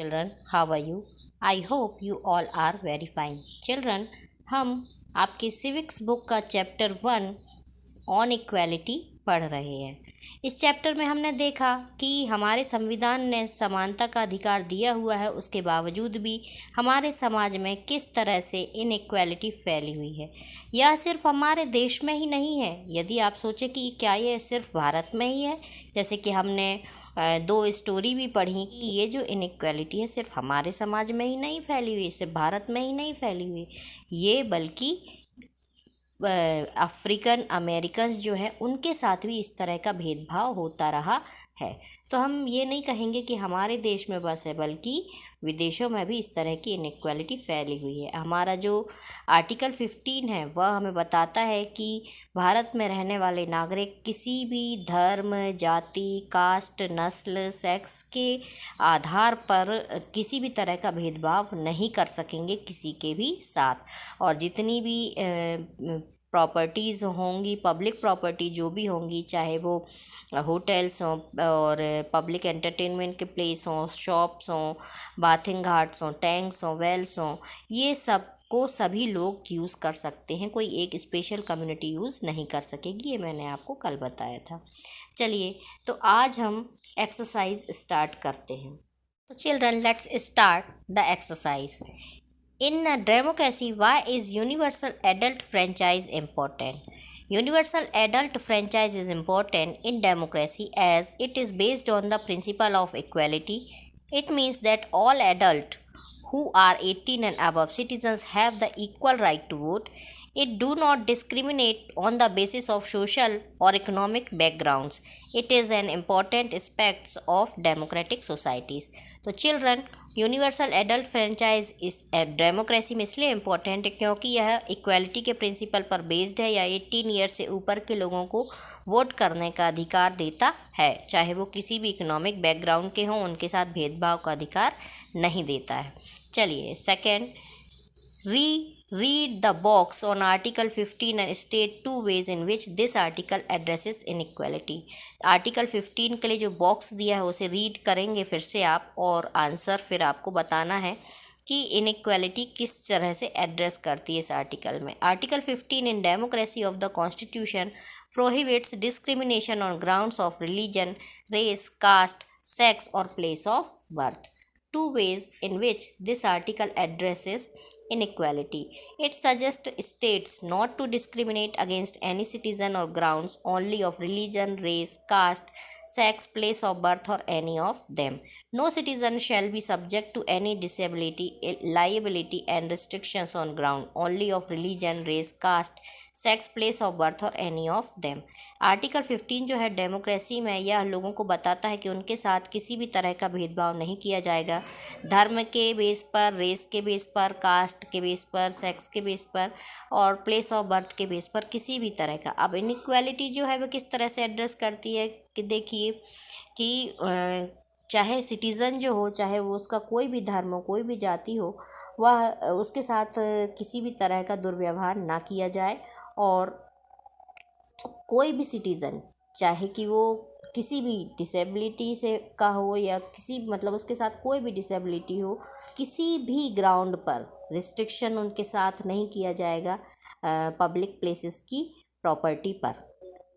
children. How are you? I hope you all are very fine. Children, हम आपके civics book का chapter 1 on equality पढ़ रहे हैं। इस चैप्टर में हमने देखा कि हमारे संविधान ने समानता का अधिकार दिया हुआ है, उसके बावजूद भी हमारे समाज में किस तरह से इनइक्वालिटी फैली हुई है। यह सिर्फ हमारे देश में ही नहीं है। यदि आप सोचें कि क्या ये सिर्फ भारत में ही है, जैसे कि हमने दो स्टोरी भी पढ़ी कि ये जो इनइक्वालिटी है सिर्फ हमारे समाज में ही नहीं फैली हुई, सिर्फ भारत में ही नहीं फैली हुई, ये बल्कि अफ्रीकन अमेरिकन्स जो है उनके साथ भी इस तरह का भेदभाव होता रहा है। तो हम ये नहीं कहेंगे कि हमारे देश में बस है, बल्कि विदेशों में भी इस तरह की इनइक्वालिटी फैली हुई है। हमारा जो आर्टिकल 15 है वह हमें बताता है कि भारत में रहने वाले नागरिक किसी भी धर्म, जाति, कास्ट, नस्ल, सेक्स के आधार पर किसी भी तरह का भेदभाव नहीं कर सकेंगे किसी के भी साथ। और जितनी भी प्रॉपर्टीज़ होंगी, पब्लिक प्रॉपर्टी जो भी होंगी, चाहे वो होटल्स हों और पब्लिक एंटरटेनमेंट के प्लेस हों, शॉप्स हों, बाथिंग घाट्स हों, टैंक्स हों, वेल्स हों, ये सब को सभी लोग यूज़ कर सकते हैं। कोई एक स्पेशल कम्युनिटी यूज़ नहीं कर सकेगी, ये मैंने आपको कल बताया था। चलिए, तो आज हम एक्सरसाइज स्टार्ट करते हैं। तो children, let's start the exercise. In a democracy, why is universal adult franchise important? Universal adult franchise is important in democracy as it is based on the principle of equality. It means that all adults who are 18 and above citizens have the equal right to vote. It do not discriminate on the basis of social or economic backgrounds. It is an important aspect of democratic societies. तो children, universal adult franchise इस democracy में इसलिए important है क्योंकि यह equality के principal पर based है या 18 ईयर से ऊपर के लोगों को वोट करने का अधिकार देता है, चाहे वो किसी भी इकोनॉमिक बैकग्राउंड के हों, उनके साथ भेदभाव का अधिकार नहीं देता है। चलिए, second, read the box on Article 15 and state two ways in which this article addresses inequality. Article 15 के लिए जो बॉक्स दिया है उसे रीड करेंगे फिर से आप, और आंसर फिर आपको बताना है कि इनइक्वालिटी किस तरह से एड्रेस करती है इस आर्टिकल में। Article 15 in democracy of the constitution prohibits discrimination on grounds of religion, race, caste, sex or place of birth. Two ways in which this article addresses inequality. It suggests states not to discriminate against any citizen or grounds only of religion, race, caste, sex, place of birth or any of them. No citizen shall be subject to any disability, liability and restrictions on ground only of religion, race, caste, sex, place of birth और any of them. Article 15 जो है democracy में यह लोगों को बताता है कि उनके साथ किसी भी तरह का भेदभाव नहीं किया जाएगा, धर्म के बेस पर, रेस के बेस पर, कास्ट के बेस पर, सेक्स के बेस पर और प्लेस ऑफ बर्थ के बेस पर, किसी भी तरह का। अब इनइक्वालिटी जो है वो किस तरह से एड्रेस करती है कि देखिए कि चाहे सिटीज़न जो हो, चाहे वो उसका कोई भी धर्म हो, कोई भी जाति हो, वह उसके साथ किसी भी तरह का दुर्व्यवहार ना किया जाए। और कोई भी सिटीज़न, चाहे कि वो किसी भी डिसेबिलिटी से का हो या किसी मतलब उसके साथ कोई भी डिसेबिलिटी हो, किसी भी ग्राउंड पर रिस्ट्रिक्शन उनके साथ नहीं किया जाएगा पब्लिक प्लेसेस की प्रॉपर्टी पर।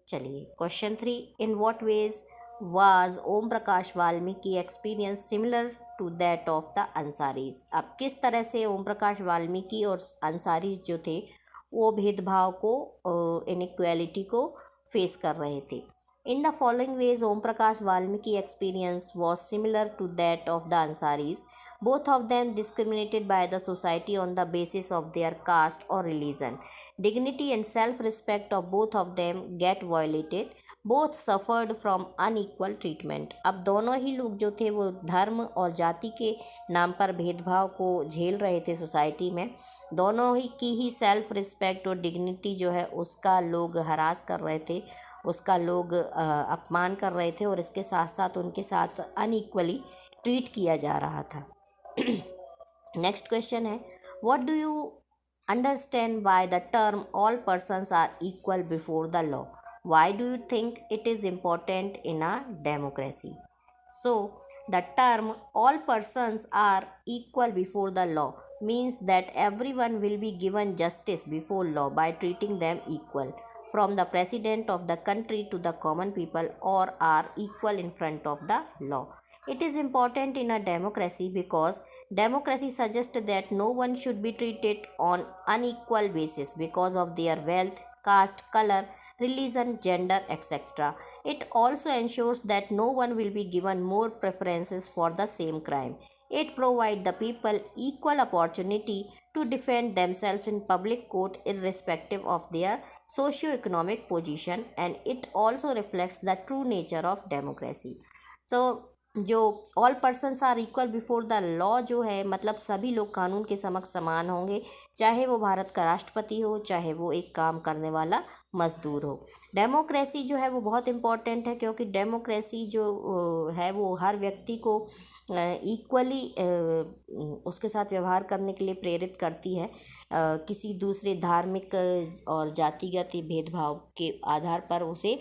चलिए, question 3, in what ways was Om Prakash Valmiki experience similar to that of the Ansaris. अब किस तरह से ओम प्रकाश वाल्मीकि और अंसारीज जो थे वो भेदभाव को, इनइक्वालिटी को फेस कर रहे थे। In the following ways Om Prakash Valmiki experience was similar to that of the Ansaris. Both of them discriminated by the society on the basis of their caste और religion. Dignity and self respect of both of them get violated. Both suffered from unequal treatment. अब दोनों ही लोग जो थे वो धर्म और जाति के नाम पर भेदभाव को झेल रहे थे सोसाइटी में। दोनों ही की ही सेल्फ रिस्पेक्ट और डिग्निटी जो है उसका लोग हरास कर रहे थे, उसका लोग अपमान कर रहे थे और इसके साथ साथ उनके साथ अनइक्वली ट्रीट किया जा रहा था। नेक्स्ट क्वेश्चन है, what do you understand by the term all persons are equal before the law? Why do you think it is important in a democracy? So, the term all persons are equal before the law means that everyone will be given justice before law by treating them equal, from the president of the country to the common people, or are equal in front of the law. It is important in a democracy because democracy suggests that no one should be treated on unequal basis because of their wealth, caste, color, religion, gender, etc. It also ensures that no one will be given more preferences for the same crime. It provides the people equal opportunity to defend themselves in public court irrespective of their socio-economic position, and it also reflects the true nature of democracy. तो जो all persons are equal before the law जो है, मतलब सभी लोग कानून के समक्ष समान होंगे, चाहे वो भारत का राष्ट्रपति हो, चाहे वो एक काम करने वाला मजदूर हो। डेमोक्रेसी जो है वो बहुत इम्पॉर्टेंट है, क्योंकि डेमोक्रेसी जो है वो हर व्यक्ति को इक्वली उसके साथ व्यवहार करने के लिए प्रेरित करती है। किसी दूसरे धार्मिक और जातिगत भेदभाव के आधार पर उसे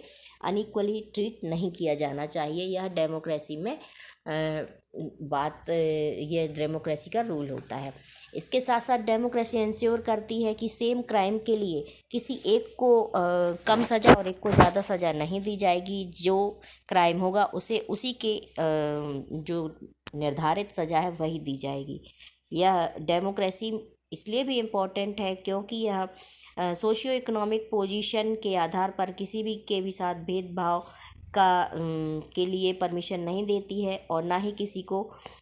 अनइक्वली ट्रीट नहीं किया जाना चाहिए। यह डेमोक्रेसी में ये डेमोक्रेसी का रूल होता है। इसके साथ साथ डेमोक्रेसी इंश्योर करती है कि सेम क्राइम के लिए किसी एक को कम सज़ा और एक को ज़्यादा सज़ा नहीं दी जाएगी। जो क्राइम होगा उसे उसी के जो निर्धारित सज़ा है वही दी जाएगी। यह डेमोक्रेसी इसलिए भी इम्पोर्टेंट है क्योंकि यह सोशियो इकोनॉमिक पोजीशन के आधार पर किसी भी के भी साथ भेदभाव के लिए परमिशन नहीं देती है, और ना ही किसी को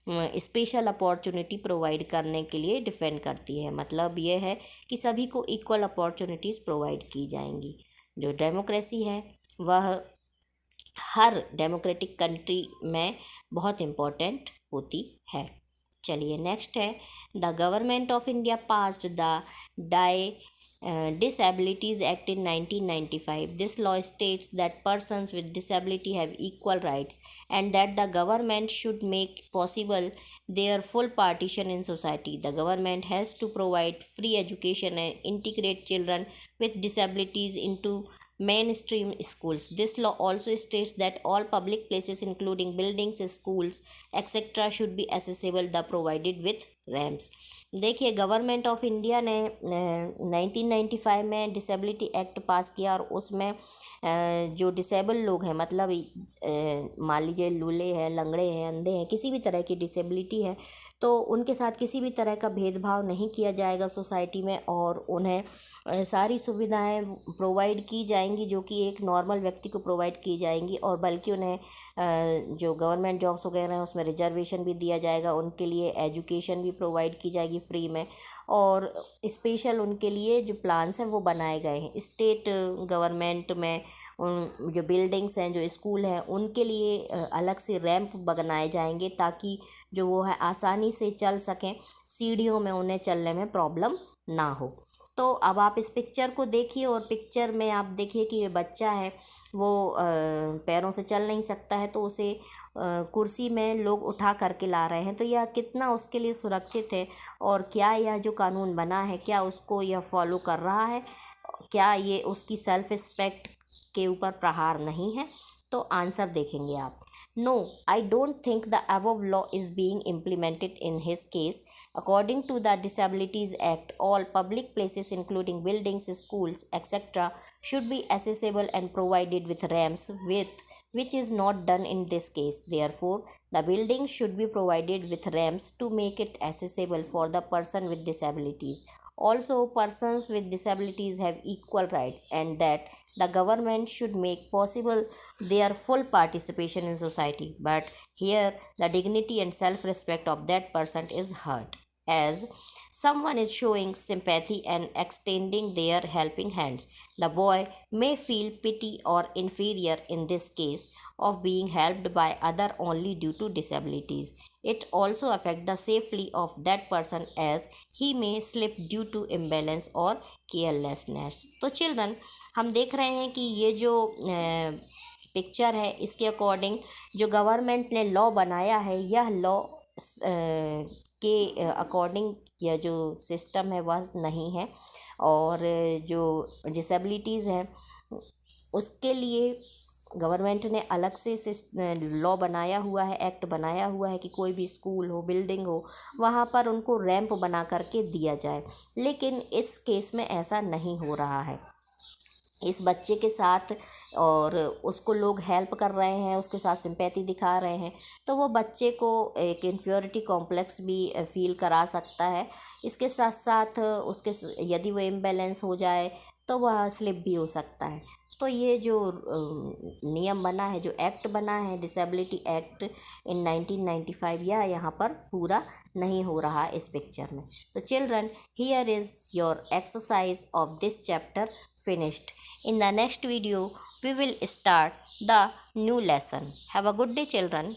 स्पेशल अपॉर्चुनिटी प्रोवाइड करने के लिए डिफेंड करती है। मतलब ये है कि सभी को इक्वल अपॉर्चुनिटीज़ प्रोवाइड की जाएंगी। जो डेमोक्रेसी है वह हर डेमोक्रेटिक कंट्री में बहुत इम्पोर्टेंट होती है। चलिए नेक्स्ट है, the government of India passed the Disabilities Act in 1995. This law states that persons with disability have equal rights and that the government should make possible their full participation in society. The government has to provide free education and integrate children with disabilities into mainstream schools. This law also states that all public places including buildings, schools, etc. should be accessible the provided with ramps. देखिए, government of India ने 1995 में disability act पास किया, और उसमें जो disable लोग हैं, मतलब मान लीजिए लूले हैं, लंगड़े हैं, अंधे हैं, किसी भी तरह की डिसेबिलिटी है, तो उनके साथ किसी भी तरह का भेदभाव नहीं किया जाएगा सोसाइटी में, और उन्हें सारी सुविधाएं प्रोवाइड की जाएंगी जो कि एक नॉर्मल व्यक्ति को प्रोवाइड की जाएंगी, और बल्कि उन्हें जो गवर्नमेंट जॉब्स वगैरह हैं उसमें रिजर्वेशन भी दिया जाएगा, उनके लिए एजुकेशन भी प्रोवाइड की जाएगी फ्री में, और स्पेशल उनके लिए जो प्लान्स हैं वो बनाए गए हैं। स्टेट गवर्नमेंट में उन जो बिल्डिंग्स हैं, जो स्कूल हैं, उनके लिए अलग से रैंप बनाए जाएंगे ताकि जो वो है आसानी से चल सकें, सीढ़ियों में उन्हें चलने में प्रॉब्लम ना हो। तो अब आप इस पिक्चर को देखिए, और पिक्चर में आप देखिए कि ये बच्चा है, वो पैरों से चल नहीं सकता है, तो उसे कुर्सी में लोग उठा करके ला रहे हैं। तो यह कितना उसके लिए सुरक्षित है, और क्या यह जो कानून बना है क्या उसको यह फॉलो कर रहा है, क्या ये उसकी सेल्फ रिस्पेक्ट के ऊपर प्रहार नहीं है? तो आंसर देखेंगे आप। No, I don't think the above law is being implemented in his case. According to the Disabilities Act, all public places including buildings, schools, etc. should be accessible and provided with ramps, which is not done in this case. Therefore, the building should be provided with ramps to make it accessible for the person with disabilities. Also, persons with disabilities have equal rights, and that the government should make possible their full participation in society. But here, the dignity and self-respect of that person is hurt, as someone is showing sympathy and extending their helping hands. The boy may feel pity or inferior in this case of being helped by other only due to disabilities. It also affects the safety of that person as he may slip due to imbalance or carelessness. तो children, हम देख रहे हैं कि ये जो picture है, इसके अकॉर्डिंग जो गवर्नमेंट ने लॉ बनाया है, यह लॉ के अकॉर्डिंग यह जो सिस्टम है वह नहीं है, और जो डिसेबिलिटीज़ हैं उसके लिए गवर्नमेंट ने अलग से लॉ बनाया हुआ है, एक्ट बनाया हुआ है कि कोई भी स्कूल हो, बिल्डिंग हो, वहाँ पर उनको रैंप बना करके दिया जाए, लेकिन इस केस में ऐसा नहीं हो रहा है। इस बच्चे के साथ और उसको लोग हेल्प कर रहे हैं, उसके साथ सिंपैथी दिखा रहे हैं, तो वो बच्चे को एक इन्फ्योरिटी कॉम्प्लेक्स भी फील करा सकता है। इसके साथ साथ उसके यदि वो इम्बैलेंस हो जाए तो वह स्लिप भी हो सकता है। तो ये जो नियम बना है, जो एक्ट बना है डिसेबिलिटी एक्ट इन 1995, यह यहाँ पर पूरा नहीं हो रहा इस पिक्चर में। तो children, here is your exercise of this chapter finished. In the next video, we will start the new lesson. Have a good day, children.